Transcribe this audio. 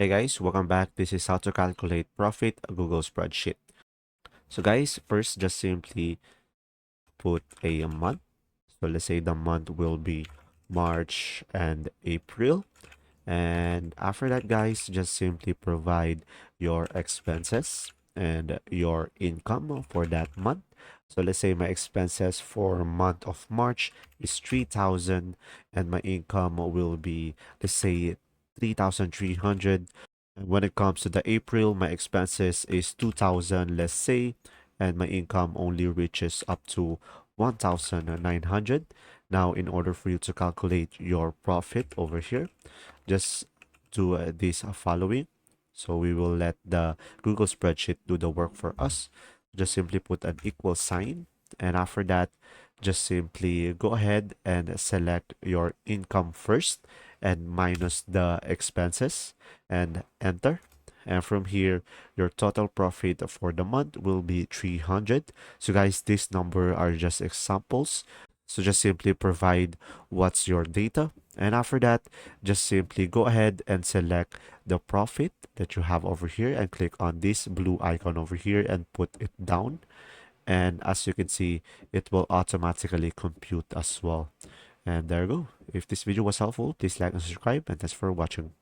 Hey guys, welcome back. This is how to calculate profit Google Spreadsheet. So guys, first just simply put a month. So let's say the month will be March and April. And after that, guys, just simply provide your expenses and your income for that month. So let's say my expenses for month of March is 3,000 and my income will be, let's say, 3,300. And when it comes to the April, my expenses is 2,000, let's say, and my income only reaches up to 1,900. Now, in order for you to calculate your profit over here, just do this following. So we will let the Google Spreadsheet do the work for us. Just simply put an equal sign. And after that, just simply go ahead and select your income first and minus the expenses and enter. And from here, your total profit for the month will be 300. So guys, this number are just examples. So just simply provide what's your data. And after that, just simply go ahead and select the profit that you have over here and click on this blue icon over here and put it down. And as you can see, it will automatically compute as well. And there you go. If this video was helpful, please like and subscribe, and thanks for watching.